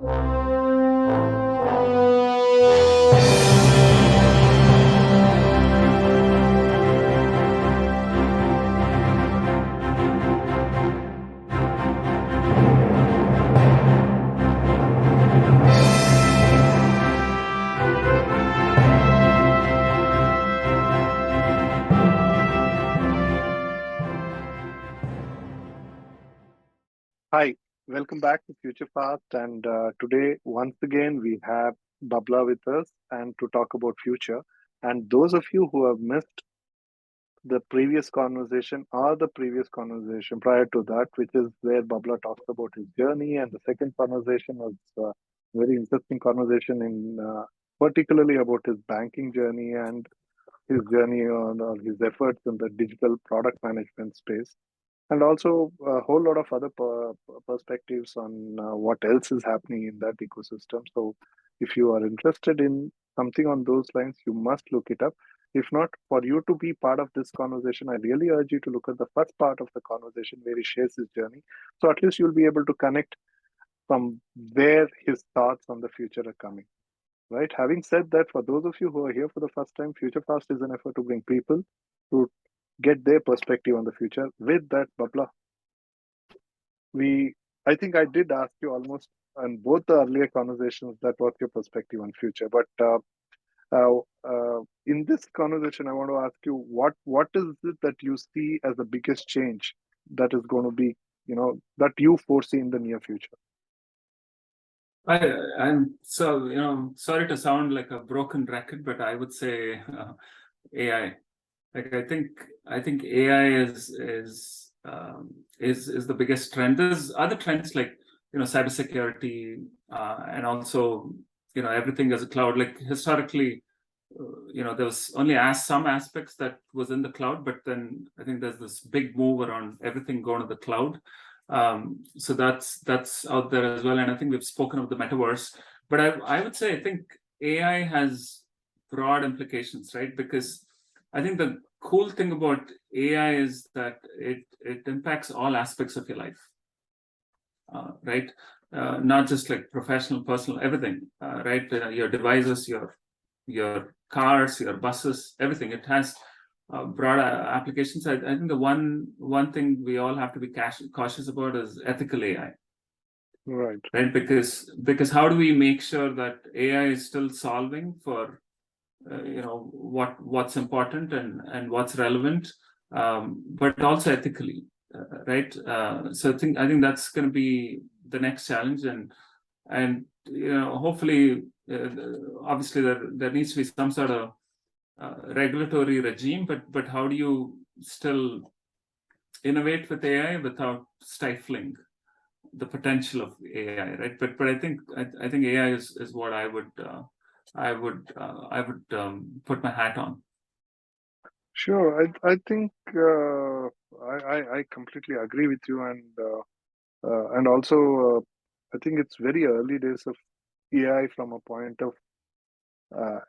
Hi, welcome back to FutureFast. And today, once again, we have Babla with us and to talk about future. And those of you who have missed the previous conversation or the previous conversation prior to that, which is where Babla talks about his journey, and the second conversation was a very interesting conversation in particularly about his banking journey and his journey on his efforts in the digital product management space, and also a whole lot of other perspectives on what else is happening in that ecosystem. So if you are interested in something on those lines, you must look it up. If not, for you to be part of this conversation, I really urge you to look at the first part of the conversation where he shares his journey. So at least you'll be able to connect from where his thoughts on the future are coming. Right. Having said that, for those of you who are here for the first time, FutureFast is an effort to bring people to get their perspective on the future. With that, Babla, I think I did ask you almost on both the earlier conversations that what's your perspective on future. But in this conversation, I want to ask you what is it that you see as the biggest change that is going to be, that you foresee in the near future? I'm so sorry to sound like a broken record, but I would say AI. Like I think AI is the biggest trend. There's other trends like cybersecurity and also everything as a cloud. Like historically, there was only some aspects that was in the cloud, but then I think there's this big move around everything going to the cloud. So that's out there as well, and I think we've spoken of the metaverse. But I would say I think AI has broad implications, right? Because I think the cool thing about AI is that it impacts all aspects of your life, right? Not just like professional, personal, everything, right? Your devices, your cars, your buses, everything. It has broad applications. I think the one thing we all have to be cautious about is ethical AI. Right. Because how do we make sure that AI is still solving for what's important and what's relevant, but also ethically, right? So I think that's going to be the next challenge, and hopefully, obviously there needs to be some sort of regulatory regime, but how do you still innovate with AI without stifling the potential of AI, right? But I think AI is what I would put my hat on. Sure, I think I completely agree with you, and also I think it's very early days of AI from a point of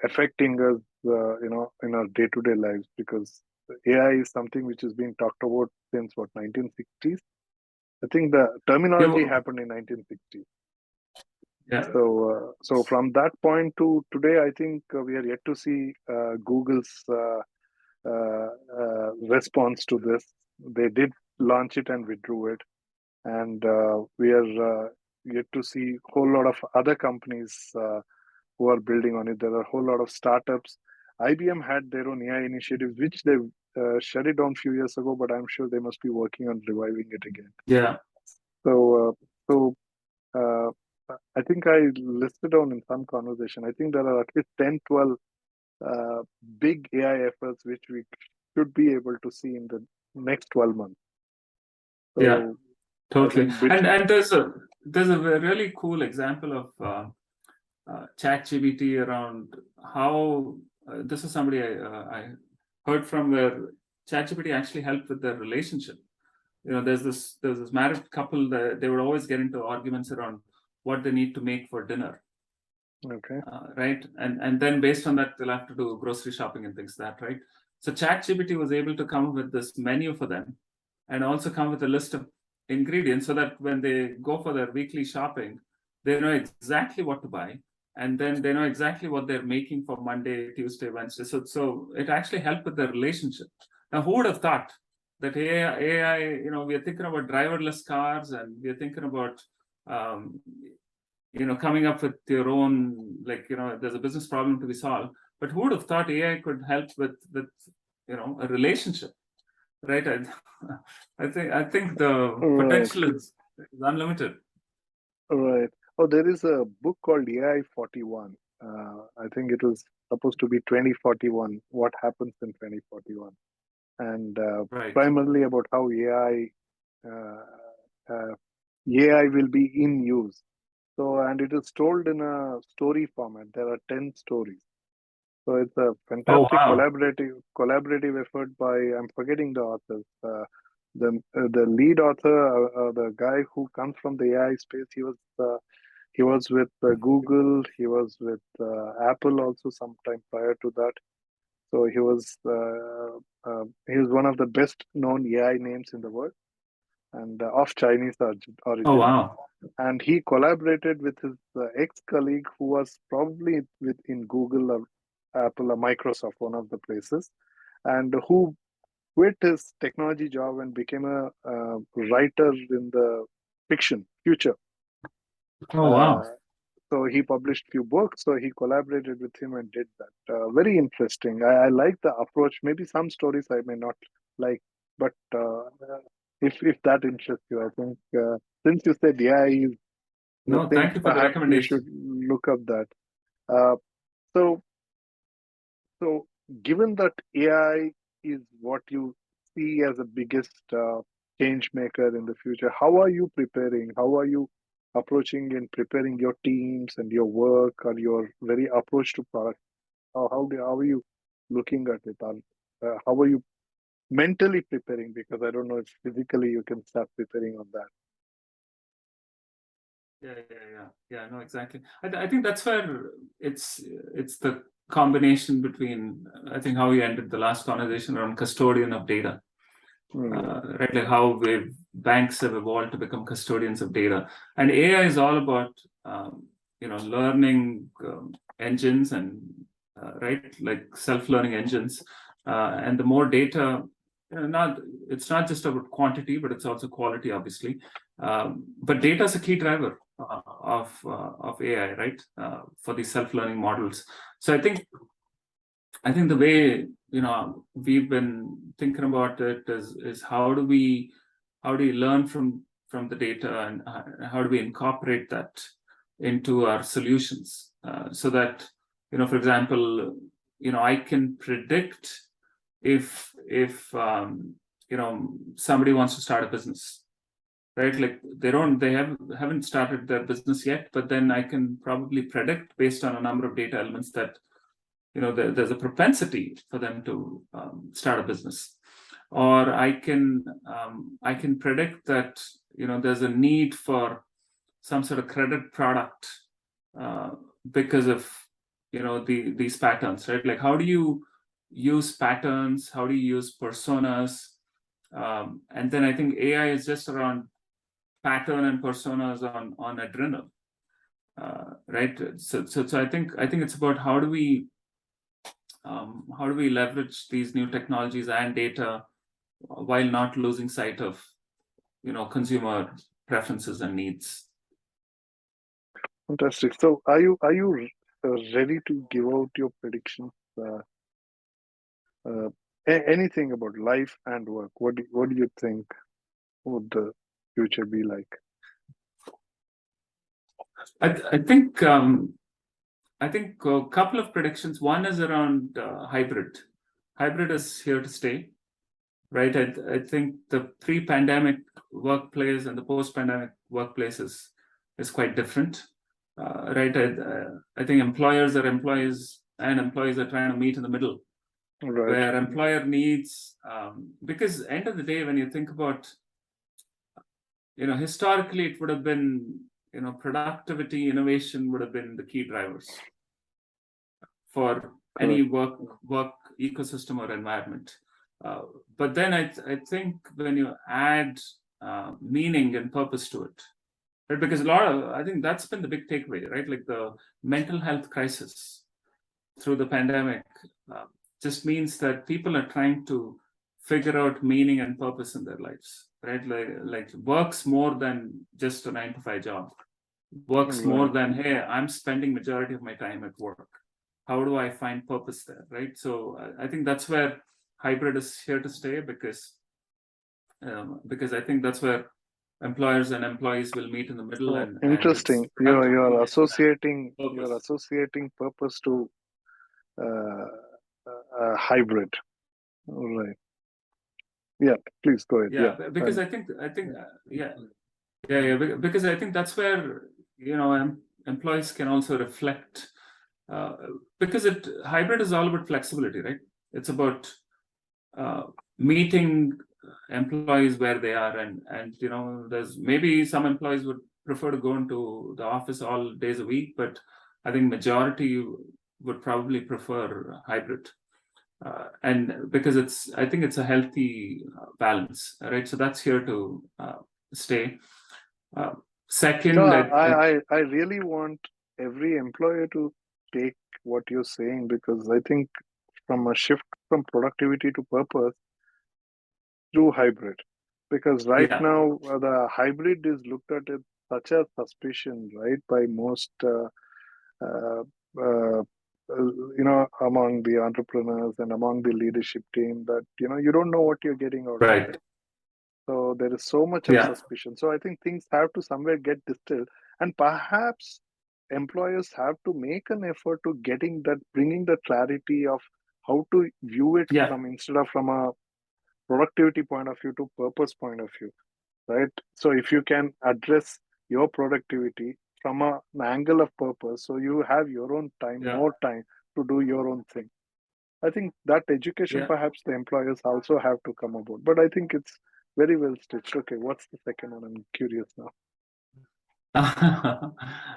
affecting us, in our day-to-day lives, because AI is something which is being talked about since 1960s. I think the terminology happened in 1960s. Yeah. So from that point to today, I think we are yet to see Google's response to this. They did launch it and withdrew it, and we are yet to see a whole lot of other companies who are building on it. There are a whole lot of startups. IBM had their own AI initiatives, which they shut it down a few years ago, but I'm sure they must be working on reviving it again. Yeah. So I think I listed down in some conversation. I think there are at least 10, 12 big AI efforts which we should be able to see in the next 12 months. So yeah, totally. And there's a really cool example of ChatGPT around how this is somebody I heard from where ChatGPT actually helped with their relationship. There's this married couple that they would always get into arguments around what they need to make for dinner. Okay. Right, and then based on that, they'll have to do grocery shopping and things like that, right? So ChatGPT was able to come up with this menu for them, and also come with a list of ingredients, so that when they go for their weekly shopping, they know exactly what to buy, and then they know exactly what they're making for Monday, Tuesday, Wednesday. So it actually helped with the relationship. Now, who would have thought that AI, we are thinking about driverless cars, and we are thinking about, coming up with your own, there's a business problem to be solved. But who would have thought AI could help with a relationship, right? I think the Right. potential is unlimited. Right. Oh, there is a book called AI 41. I think it was supposed to be 2041. What happens in 2041? And Right. primarily about how uh, uh, AI will be in use. So, and it is told in a story format. There are 10 stories. So it's a Oh, fantastic wow. collaborative effort by, I'm forgetting the authors. The lead author, the guy who comes from the AI space, he was with Google. He was with Apple also sometime prior to that. So he was one of the best known AI names in the world, and of Chinese Oh, origin. wow. And he collaborated with his ex-colleague who was probably within Google or Apple or Microsoft, one of the places, and who quit his technology job and became a writer in the fiction future. Oh, wow. Uh, so he published few books. So he collaborated with him and did that. Very interesting. I like the approach. Maybe some stories I may not like, but if that interests you, I think since you said yeah, is the No, thing, thank you for the perhaps you should recommendation. look up that. Uh, so so given that AI is what you see as the biggest change maker in the future, how are you preparing? How are you approaching and preparing your teams and your work or your very approach to product? How are you looking at it? How are you mentally preparing? Because I don't know if physically you can start preparing on that. Yeah. No, exactly. I think that's where it's the combination between, I think, how we ended the last conversation around custodian of data. Hmm. Right, like how banks have evolved to become custodians of data, and AI is all about learning engines and right, like self-learning engines, and the more data, it's not just about quantity, but it's also quality, obviously. But data is a key driver of AI, right, for these self-learning models. So I think the way we've been thinking about it is how do we learn from the data, and how do we incorporate that into our solutions, so that for example, I can predict if somebody wants to start a business, right? Like they haven't started their business yet, but then I can probably predict based on a number of data elements that there's a propensity for them to start a business, or I can predict that there's a need for some sort of credit product because of these patterns, right? Like how do you use patterns, how do you use personas, and then I think AI is just around pattern and personas on adrenal, right? So I think it's about how do we leverage these new technologies and data while not losing sight of consumer preferences and needs. Fantastic. So are you ready to give out your predictions? Uh, Anything about life and work? What do you think would the future be like? I think a couple of predictions. One is around hybrid. Hybrid is here to stay, right? I think the pre-pandemic workplace and the post-pandemic workplace is quite different, right? I think employers are employees, and employees are trying to meet in the middle, Right. where employer needs, because end of the day, when you think about, historically it would have been, productivity, innovation would have been the key drivers for any Correct. work ecosystem or environment. But then I think when you add meaning and purpose to it, right? Because I think that's been the big takeaway, right? Like the mental health crisis through the pandemic just means that people are trying to figure out meaning and purpose in their lives, right? Like works more than just a 9 to 5 job. Works more than, hey, I'm spending majority of my time at work. How do I find purpose there, right? So I think that's where hybrid is here to stay, because I think that's where employers and employees will meet in the middle, Oh, and it's interesting. You're associating purpose. purpose to hybrid. All right. Yeah, please go ahead. Yeah, because I think because I think that's where employees can also reflect, uh, because hybrid is all about flexibility, right? It's about meeting employees where they are, and there's maybe some employees would prefer to go into the office all days a week, but I think majority would probably prefer hybrid. And because I think it's a healthy balance, right? So that's here to stay. No, Second, I really want every employer to take what you're saying, because I think from a shift from productivity to purpose through hybrid, because right yeah, now the hybrid is looked at as such a suspicion, right, by most uh, uh, among the entrepreneurs and among the leadership team, that you don't know what you're getting out of it. right, So there is so much of yeah, suspicion. So I think things have to somewhere get distilled, and perhaps employers have to make an effort to bringing the clarity of how to view it, yeah, from instead of from a productivity point of view to purpose point of view, right? So if you can address your productivity from an angle of purpose, so you have your own time, yeah, more time to do your own thing. I think that education yeah. perhaps the employers also have to come about. But I think it's very well stitched. Okay, what's the second one? I'm curious now.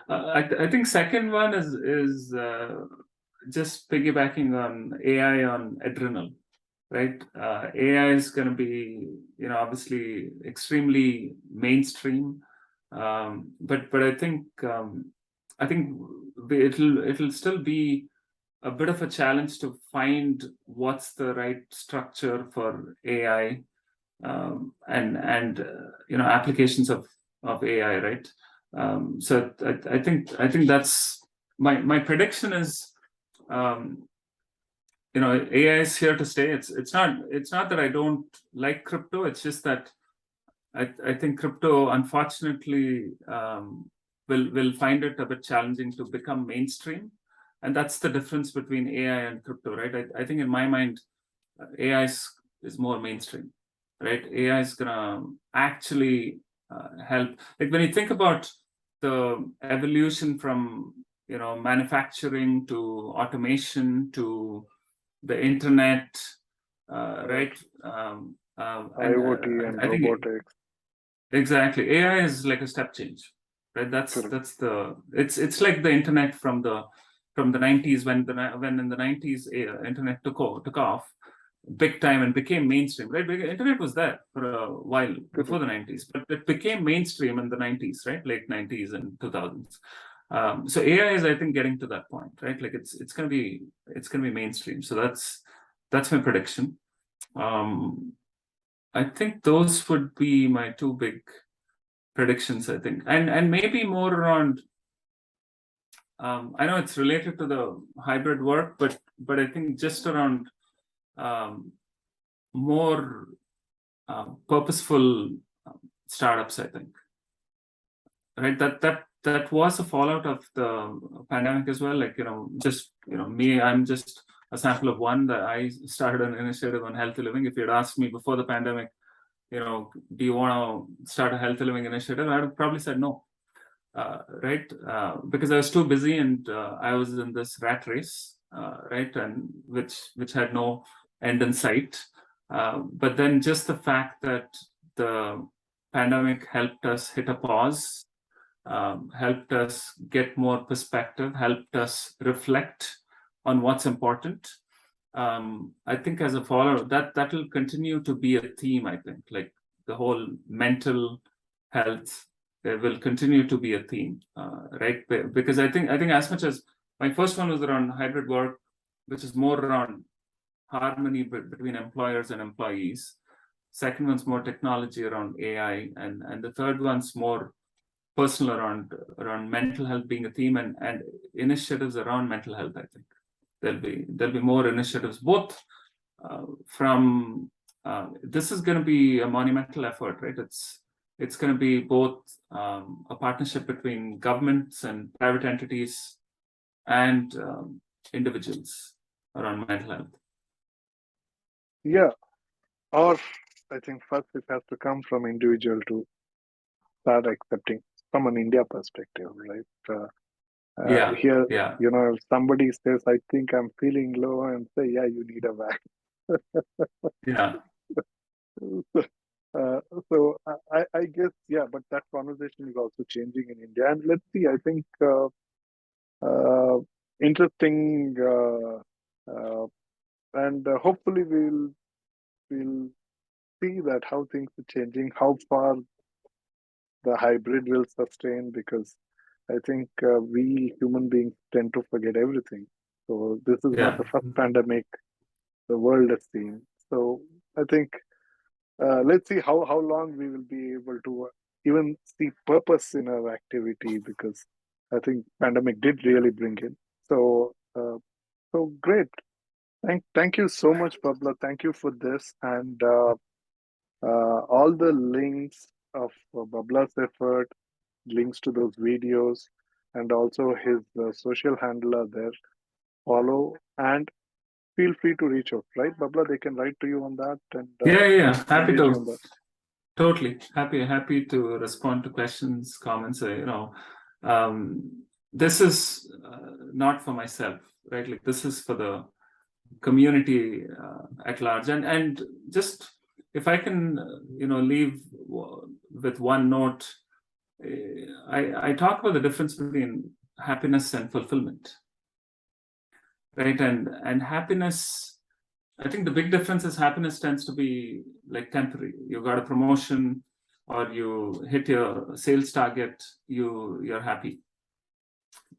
I think second one is just piggybacking on AI on adrenal, right? AI is going to be, obviously extremely mainstream, but I think it'll still be a bit of a challenge to find what's the right structure for AI, and applications of AI, right? So I think that's my prediction is, um, AI is here to stay. It's not that I don't like crypto. It's just that I think crypto, unfortunately, will find it a bit challenging to become mainstream, and that's the difference between AI and crypto, right? I think in my mind, AI is more mainstream, right? AI is gonna actually help. Like when you think about the evolution from manufacturing to automation to the internet, Right. right? And IoT and I think robotics. exactly, AI is like a step change, right? That's Correct. that's the it's like the internet from the 90s, when in the 90s internet took off big time and became mainstream, right? Because internet was there for a while before Correct. the 90s, but it became mainstream in the 90s, right? Late 90s and 2000s. So AI is, I think, getting to that point, right? Like it's gonna be mainstream. So that's my prediction. Um, I think those would be my two big predictions, I think, and maybe more around. I know it's related to the hybrid work, but I think just around um, more purposeful startups. I think, right, that was a fallout of the pandemic as well. Like just me, I'm just a sample of one. That I started an initiative on healthy living. If you'd asked me before the pandemic, do you want to start a healthy living initiative, I would have probably said no. Right? Because I was too busy, and I was in this rat race, right, and which had no end in sight. But then just the fact that the pandemic helped us hit a pause, helped us get more perspective, helped us reflect on what's important. I think as a follower, that will continue to be a theme. I think, like the whole mental health will continue to be a theme, right? Because I think as much as my first one was around hybrid work, which is more around harmony between employers and employees. Second one's more technology around AI, and the third one's more personal around mental health being a theme, and initiatives around mental health. I think there'll be more initiatives, both from this is going to be a monumental effort, right? It's going to be both a partnership between governments and private entities and individuals around mental health. Yeah, or I think first it has to come from individual to start accepting from an India perspective, right? Here, yeah, if somebody says, I think I'm feeling low, and say, yeah, you need a vaccine. yeah. Uh, so I guess, yeah, but that conversation is also changing in India. And let's see, I think interesting, and hopefully we'll see that how things are changing, how far the hybrid will sustain, because I think we human beings tend to forget everything. So this is not the first pandemic the world has seen. So I think let's see how long we will be able to even see purpose in our activity, because I think pandemic did really bring in. So so great. Thank you so much, Babla. Thank you for this, and all the links of Babla's effort, links to those videos, and also his social handle are there. Follow and feel free to reach out, right, Babla? They can write to you on that and Yeah. Happy engage you on to. that. Totally happy to respond to questions, comments. This is not for myself, right? Like, this is for the community at large, and just if I can, leave with one note. I talk about the difference between happiness and fulfillment, right? And happiness, I think the big difference is happiness tends to be like temporary. You got a promotion or you hit your sales target, you're happy.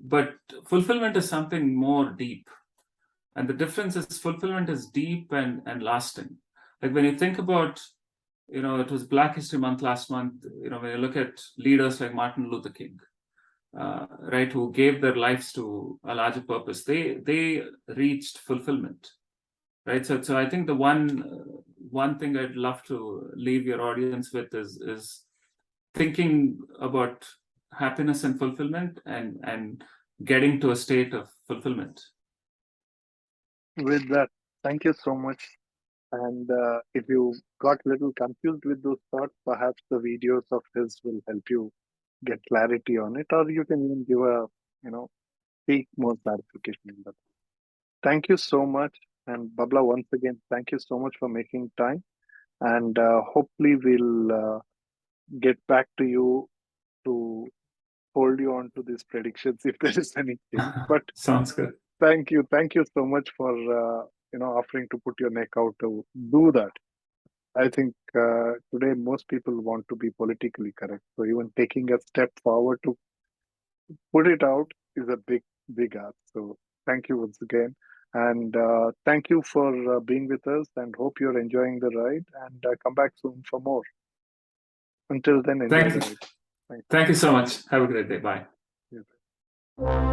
But fulfillment is something more deep. And the difference is fulfillment is deep and lasting. Like, when you think about, it was Black History Month last month, when you look at leaders like Martin Luther King, right, who gave their lives to a larger purpose, they reached fulfillment. Right. So I think the one thing I'd love to leave your audience with is thinking about happiness and fulfillment, and getting to a state of fulfillment. With that, thank you so much. And if you got a little confused with those thoughts, perhaps the videos of his will help you get clarity on it, or you can even give a, seek more clarification in that. Thank you so much. And Babla, once again, thank you so much for making time. And hopefully we'll get back to you to hold you on to these predictions if there is anything. But Sounds good. thank you so much for offering to put your neck out to do that. I think today most people want to be politically correct, so even taking a step forward to put it out is a big ask. So thank you once again, and thank you for being with us, and hope you're enjoying the ride, and come back soon for more. Until then, enjoy the ride. Thank you so much. Have a great day. Bye. Yeah.